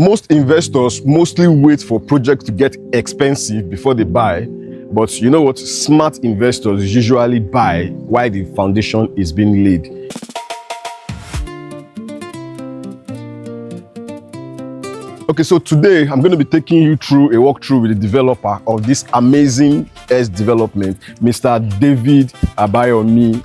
Most investors mostly wait for projects to get expensive before they buy. But you know what? Smart investors usually buy while the foundation is being laid. Okay, so today I'm going to be taking you through a walkthrough with the developer of this amazing Heirs development, Mr. David Abayomi,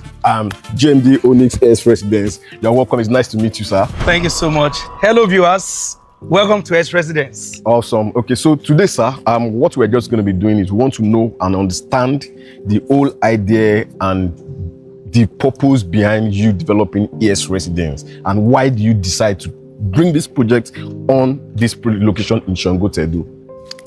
GMD Onyx Heirs Residence. You're welcome. It's nice to meet you, sir. Thank you so much. Hello, viewers. Welcome to Heirs Residence. Awesome. Okay, so today, sir, what we're just going to be doing is we want to know and understand the whole idea and the purpose behind you developing Heirs Residence, and why do you decide to bring this project on this location in Shango Edo.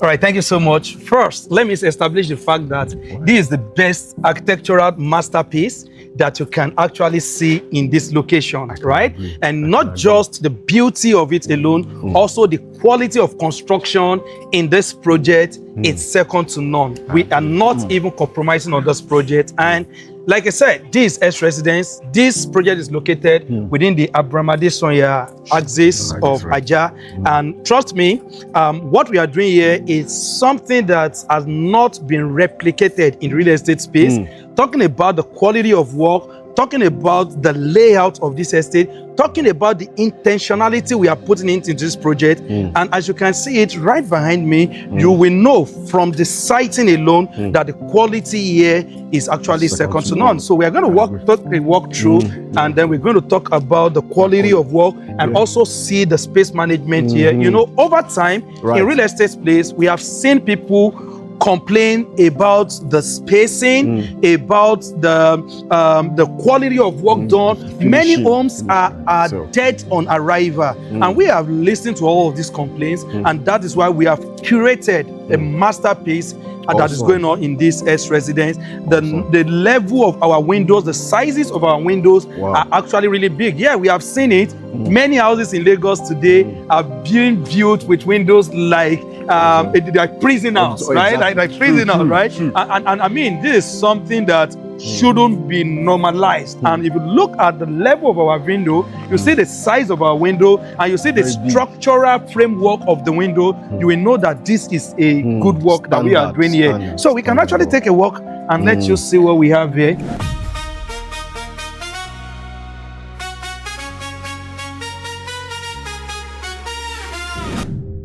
All right, thank you so much. First, let me establish the fact that this is the best architectural masterpiece that you can actually see in this location, right? And not just the beauty of it alone, also the quality of construction in this project is second to none. We are not even compromising on this project. And like I said, this Heirs Residence, this project is located within the Abramadeh-Sonya axis of Ajah. And trust me, what we are doing here is something that has not been replicated in real estate space. Talking about the quality of work, talking about the layout of this estate, talking about the intentionality we are putting into this project. And as you can see it right behind me, you will know from the sighting alone that the quality here is actually second to none. So we are going to walk through, and then we're going to talk about the quality of work and also see the space management here. You know, over time, in real estate space, we have seen people complain about the spacing, about the quality of work done. Many homes are dead on arrival, and we have listened to all of these complaints, and that is why we have curated a masterpiece that is going on in this Heirs Residence. The level of our windows, the sizes of our windows are actually really big. Yeah, we have seen it. Many houses in Lagos today are being built with windows like prison house, right? Like prison house, right? And I mean, this is something that shouldn't be normalized. And if you look at the level of our window, you see the size of our window, and you see the structural framework of the window, you will know that this is a good work that we are doing here. So we can actually take a walk and let you see what we have here.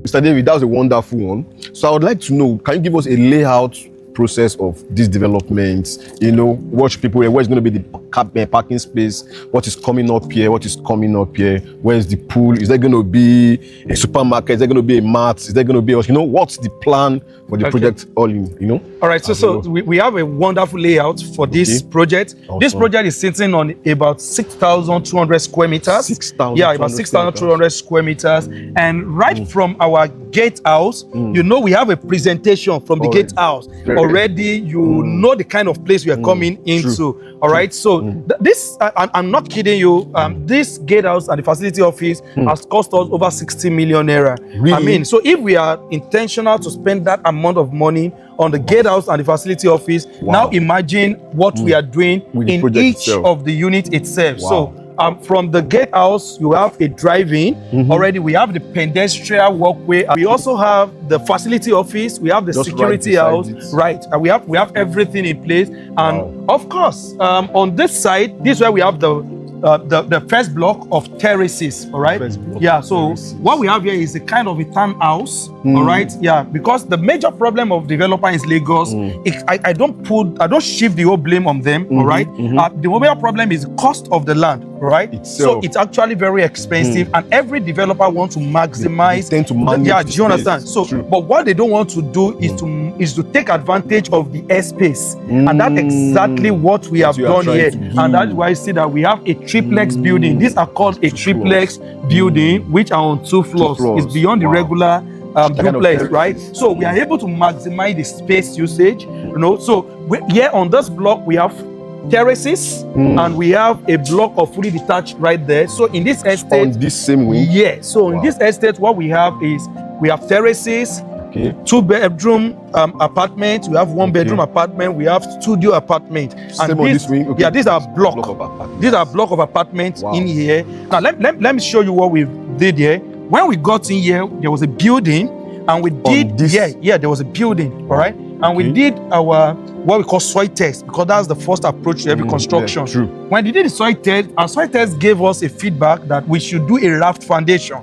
Mr. David, that was a wonderful one. So I would like to know, can you give us a layout process of this development? You know, watch people, where's going to be the parking space, what is coming up here, what is coming up here, where's the pool, is there going to be a supermarket, is there going to be a mart, is there going to be, you know, what's the plan for the project all in, you know? All right, so we have a wonderful layout for this project. Awesome. This project is sitting on about 6,200 square meters. 6,000. Yeah, about 6,200 square meters. And right from our gatehouse, you know, we have a presentation from the gatehouse. Already, you know the kind of place we are coming into. All right, so this, I'm not kidding you, this gatehouse and the facility office has cost us over 60 million naira. Really? I mean, so if we are intentional to spend that amount of money on the gatehouse and the facility office, now imagine what we are doing in each of the unit itself. So from the gatehouse, you have a drive-in. Already, we have the pedestrian walkway. We also have the facility office. We have the security house. Right, and we have everything in place. And of course, on this side, this is where we have the first block of terraces. All right. Yeah. So what we have here is a kind of a townhouse. All right. Yeah. Because the major problem of developer is Lagos. I don't shift the whole blame on them. All right. The major problem is the cost of the land. Right. So it's actually very expensive, and every developer wants to maximize. They tend to manage. Yeah. Do you understand? So, but what they don't want to do is to take advantage of the airspace, and that's exactly what we have done here. And that's why you see that we have a triplex building. These are called a triplex building, which are on 2 floors. It's beyond the regular duplex, right? So we are able to maximize the space usage. You know, so here on this block we have terraces, and we have a block of fully detached right there. So in this estate, on this same wing, so in this estate, what we have is we have terraces, 2-bedroom apartment, we have 1-bedroom apartment, we have studio apartment. And this wing? Yeah, these are block of apartments in here. Now let me show you what we did here. when we got in here, there was a building, and we did there was a building, all right, and we did our what we call soil test, because that's the first approach to every construction. Yeah, true. When we did the soil test, our soil test gave us a feedback that we should do a raft foundation,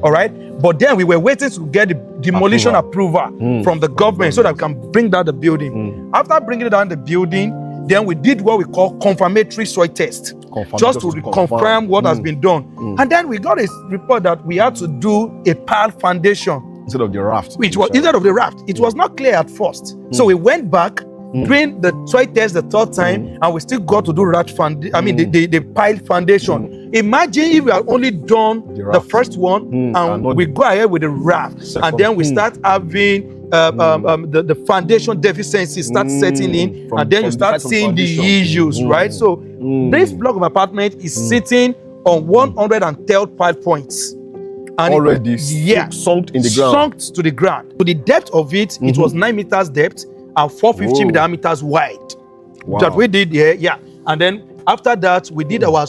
all right. But then we were waiting to get the demolition approval from the government so that we can bring down the building. After bringing down the building, then we did what we call confirmatory soil test, just to confirm what has been done. And then we got a report that we had to do a pile foundation instead of the raft. Which was instead of the raft. It was not clear at first. So we went back, doing the soil test the third time, and we still got to do raft the pile foundation. Imagine if we had only done the first one and we go ahead with the raft, and then we start having the foundation deficiency start setting in, and then you start seeing the issues, right? So this block of apartment is sitting on 112 pile points. And already sunk in the ground. Sunk to the ground. So the depth of it, it was 9 meters depth and 450 diameters wide. Wow. That we did here, And then after that, we did our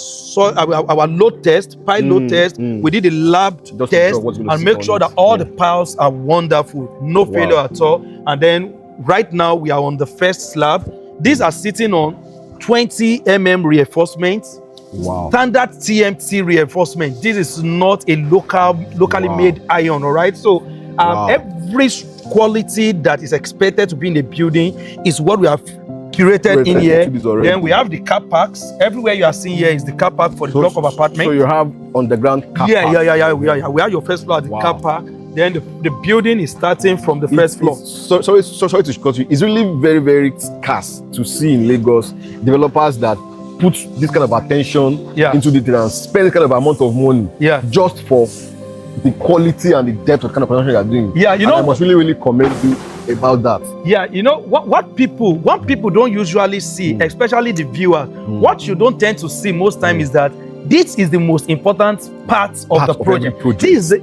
load test, pile load test. We did a lab test and make sure that all the piles are wonderful, no failure at all. And then right now we are on the first slab. These are sitting on 20 mm reinforcements. Wow. Standard TMT reinforcement. This is not a locally made iron, all right? So every quality that is expected to be in the building is what we have curated in here. Then we have the car parks. Everywhere you are seeing here is the car park for the block of apartment. So you have underground car park. Yeah. We have your first floor at the car park. Then the building is starting from the first floor. Sorry to cut you. It's really very, very scarce to see in Lagos developers that put this kind of attention into detail and spend this kind of amount of money just for the quality and the depth of kind of production you are doing. Yeah, you know, I must really commend you about that. Yeah, you know what people don't usually see, especially the viewers, what you don't tend to see most time is that this is the most important part of the project. This is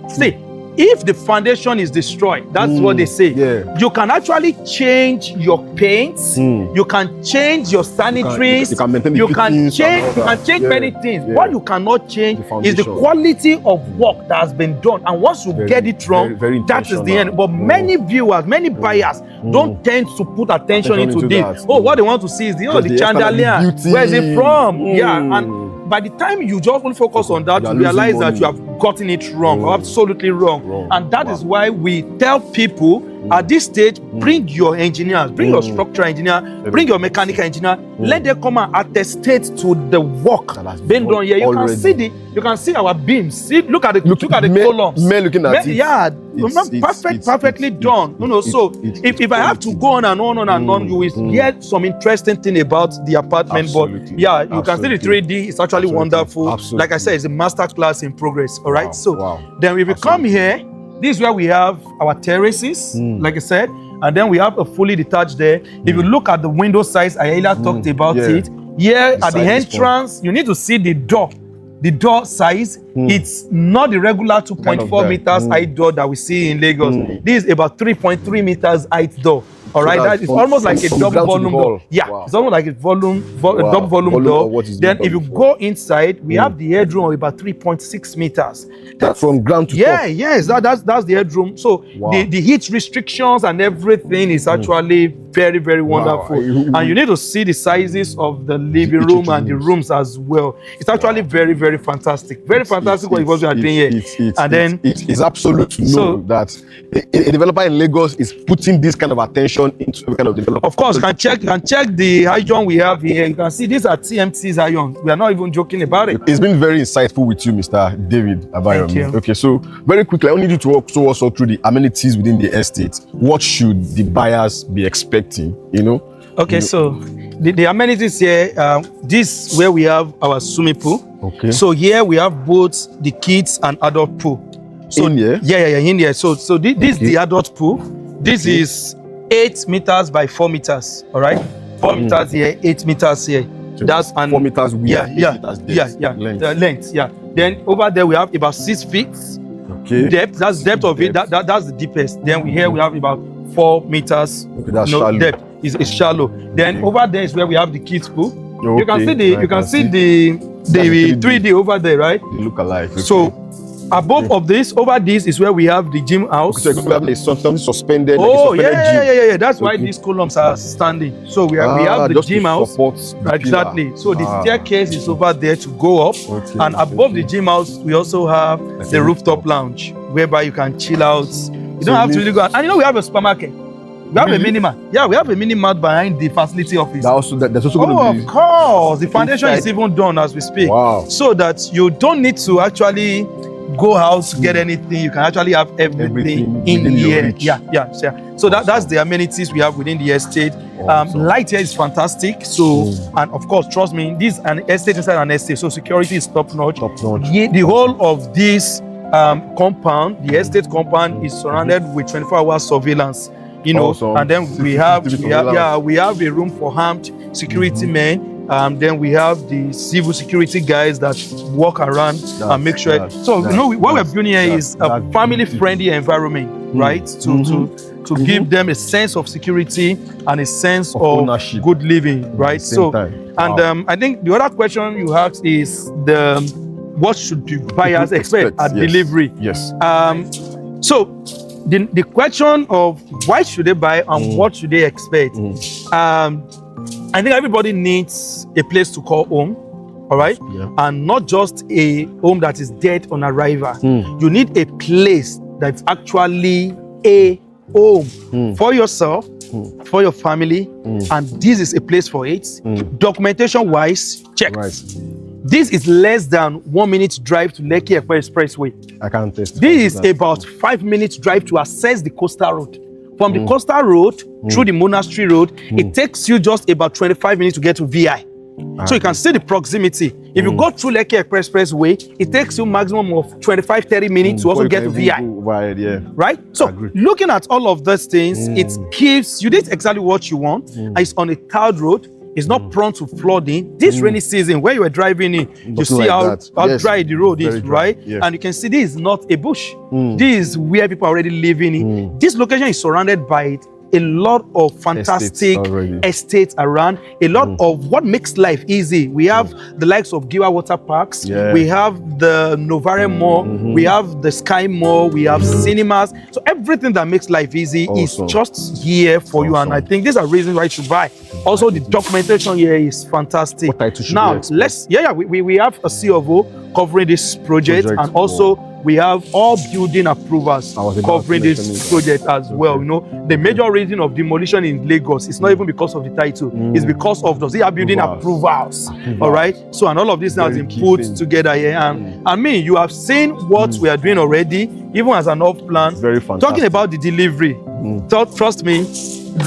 if the foundation is destroyed, that's what they say. You can actually change your paints, you can change your sanitaries, you can change many things. What you cannot change is the quality of work that has been done. And once you get it wrong, that is the end. But many viewers, many buyers don't tend to put attention into this. Oh, what they want to see is the chandelier. Where is it from? And by the time you just want to focus on that, you realize that you have gotten it wrong, absolutely wrong. And that is why we tell people at this stage, bring your engineers, bring your structural engineer, bring your mechanical engineer, let them come and attestate to the work being done here. You can see our beams. See, look at the columns. Looking at it. Perfectly done. So if I have to go on and on, you will hear some interesting thing about the apartment. But you can see the 3D. It's actually wonderful. Like I said, it's a master class in progress. All right. Then if we come here, this is where we have our terraces, like I said, and then we have a fully detached there. If you look at the window size, I earlier talked about it. Here at the entrance, you need to see the door. The door size, it's not the regular 2.4 meters height door that we see in Lagos. This is about 3.3 meters height door. All right, that is almost like a double volume door. It's almost like a double volume door. Then if you go inside, we have the headroom of about 3.6 meters. That's from ground to top. Yes, that's the headroom. So the heat restrictions and everything is actually very, very wonderful. And you need to see the sizes of the living room and the rooms as well. It's actually very, very fantastic. Very fantastic what we are doing here. And then it's absolute to know that a developer in Lagos is putting this kind of attention into every kind of development. Of course, you can check the iron we have here. You can see these are TMT's iron. We are not even joking about it. It's been very insightful with you, Mr. David Abayomi. Thank you. Okay, so very quickly, I need you to walk us all through the amenities within the estate. What should the buyers be expecting? Okay, so the amenities here, this where we have our swimming pool. Okay. So here we have both the kids and adult pool. So in here? In here. So this is the adult pool. This is 8 meters by 4 meters. All right, 4 meters here, 8 meters here. So that's 4 meters width. Length. Then over there we have about 6 feet. Okay. Depth. That's depth of it. That's the deepest. Then we have about 4 meters. Okay, that's shallow. Depth. It's shallow. Then over there is where we have the kids pool. Okay. You can see the 3D over there, right? They look alike. Okay. So Above of this, over this is where we have the gym house. So we have something suspended. Oh, like a suspended gym. yeah. That's why these columns are standing. So we have the just gym to house. support the Exactly. pillar. So the staircase is over there to go up. Okay, And above the gym house, we also have the rooftop lounge, whereby you can chill out. You don't have to really go out. And you know, we have a supermarket. We have a mini mart. Yeah, we have a mini mart behind the facility office. That's also going to be. Of course. The foundation is even done as we speak. Wow. So that you don't need to actually go out to get anything. You can actually have everything in here. Yeah. So that's the amenities we have within the estate. Light here is fantastic. So, and of course, trust me, this is an estate inside an estate. So security is top notch. The whole of this compound, the estate compound, is surrounded with 24-hour surveillance. You know, and then we have a room for armed security men. Then we have the civil security guys that walk around and make sure. What we're building here is a family-friendly environment, right? To give them a sense of security and a sense of ownership, good living, right? I think the other question you asked is what should the buyers expect at delivery? Yes. The question of why should they buy and what should they expect? I think everybody needs a place to call home, all right? Yeah. And not just a home that is dead on arrival. You need a place that's actually a home for yourself, for your family, and this is a place for it. Documentation-wise, check. Right. This is less than 1 minute drive to Lekki Expressway. I can't test. This is about 5 minutes drive to access the coastal road. From the coastal road through the monastery road, it takes you just about 25 minutes to get to VI. So you can see the proximity. If you go through Lekki Expressway, it takes you maximum of 25-30 minutes to also get to VI. Right? So looking at all of those things, it gives you did exactly what you want. And it's on a tiled road. It's not prone to flooding. This rainy season, where you were driving in, you see how dry the road is, right? Yes. And you can see this is not a bush. This is where people are already living in. This location is surrounded by a lot of fantastic estates around, a lot of what makes life easy. We have the likes of Giwa Water Parks, we have the Novare Mall, we have the Sky Mall, we have cinemas. So everything that makes life easy is just here for you. And I think these are reasons why you should buy. Also, the documentation here is fantastic. Now, we have a C of O covering this project, and also we have all building approvals covering this project as well. You know, the major reason of demolition in Lagos is not even because of the title, it's because of those building approvals. All right. So, and all of this has been put together here. And I mean, you have seen what we are doing already, even as an off plan. Very fantastic. Talking about the delivery, trust me,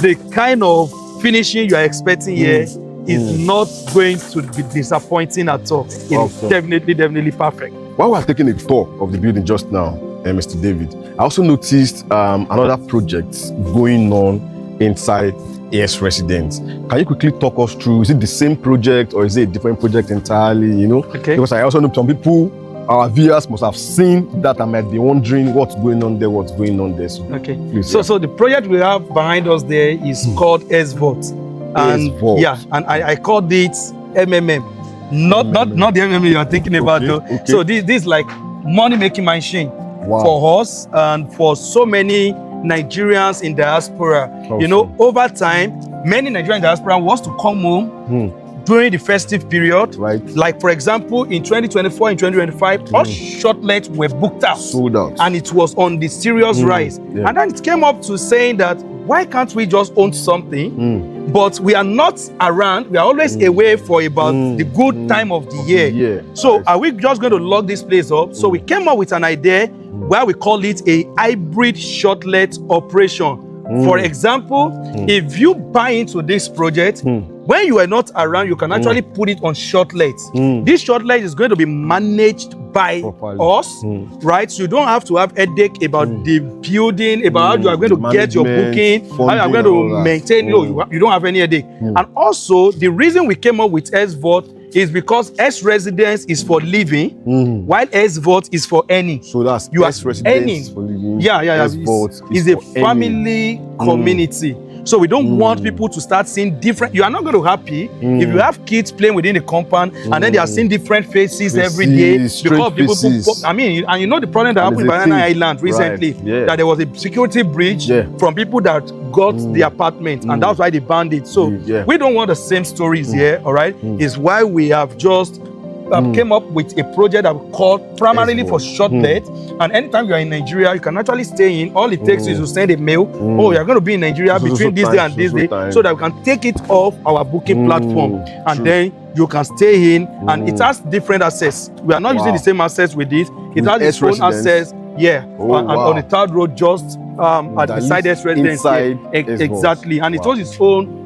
the kind of finishing you are expecting here is not going to be disappointing at all. It's definitely perfect. While we are taking a tour of the building just now, Mr. David, I also noticed another project going on inside Heirs Residence. Can you quickly talk us through? Is it the same project or is it a different project entirely? You know, because I also know some people, our viewers must have seen that and might be wondering what's going on there. So, please, so the project we have behind us there is called Heirs Residence. And I called it MMM. Not the MMM you are thinking about though. So this is like money making machine for us and for so many Nigerians in diaspora. You know, over time, many Nigerian diaspora wants to come home during the festive period. Right. Like for example, in 2024 and 2025, all shortlets were booked out. Sold out. And it was on the serious rise. And then it came up to saying that why can't we just own something? But we are not around. We are always away for about the good time of the year. So are we just going to lock this place up? So we came up with an idea where we call it a hybrid shortlet operation. For example, if you buy into this project, when you are not around, you can actually put it on shortlet. This shortlet is going to be managed by us, right? So you don't have to have a headache about the building, about how you are going to get your booking, how you are going to maintain. You don't have any headache. And also, the reason we came up with SVOT is because Heirs Residence is for living, while Heirs Vault is for earning. So that's You are Heirs Residence earning. for living. Yeah. Heirs Vault It's is a for family community. So we don't want people to start seeing different. You are not going to happy if you have kids playing within the compound and then they are seeing different faces every day Strange because faces. people. I mean, and you know the problem that And happened in it's a Banana thing. Island recently, Right, yeah. that there was a security breach Yeah. from people that got the apartment, and that's why they banned it. So Yeah. we don't want the same stories here. All right, is why we have just came up with a project that we call primarily for short let. And anytime you are in Nigeria, you can actually stay in. All it takes is to send a mail. Oh, you're going to be in Nigeria between this day and this day, so that we can take it off our booking platform, and then you can stay in. And it has different access. We are not using the same access with this. It has its own access. Yeah, on the third road, just at the side Heirs Residence. Exactly, and it has its own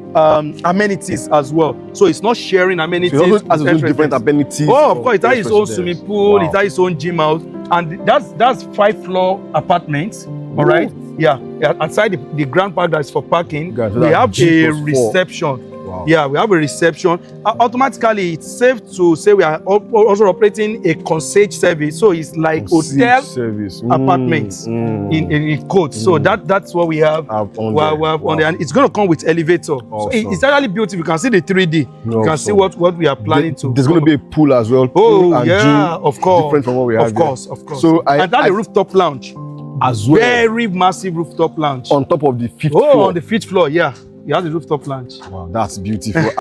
amenities as well. So it's not sharing amenities. So it also has its own different amenities. Oh, of course, it has its own swimming pool, Wow. it has its own gym house, and that's 5-floor apartments. All right, yeah. Outside the grand park that's for parking, Guys, so we that's have G a plus 4. reception. Wow. Yeah, we have a reception. Automatically, it's safe to say we are also operating a concierge service. So it's like hotel service. apartments in code. So that's what we have. On there. And it's going to come with elevator. So Awesome. it's actually beautiful. You can see the 3D. You can see what we are planning to. There's going to be a pool as well. Oh, Pool and yeah, gym, of course. different from what we have. Of course. So and that's a rooftop lounge. as well. Very massive rooftop lounge. On top of the 5th Oh, floor. on the 5th floor, yeah. You have the rooftop lounge. Wow, that's beautiful.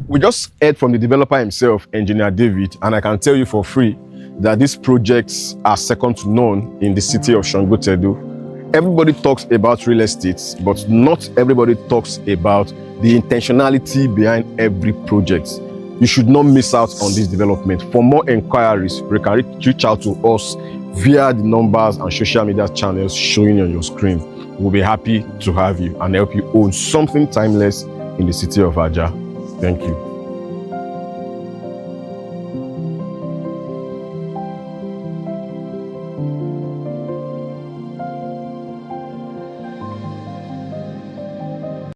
We just heard from the developer himself, Engineer David, and I can tell you for free that these projects are second to none in the city of Shangotedo. Everybody talks about real estate, but not everybody talks about the intentionality behind every project. You should not miss out on this development. For more inquiries, you can reach out to us via the numbers and social media channels showing on your screen. We'll be happy to have you and help you own something timeless in the city of Ajah. Thank you.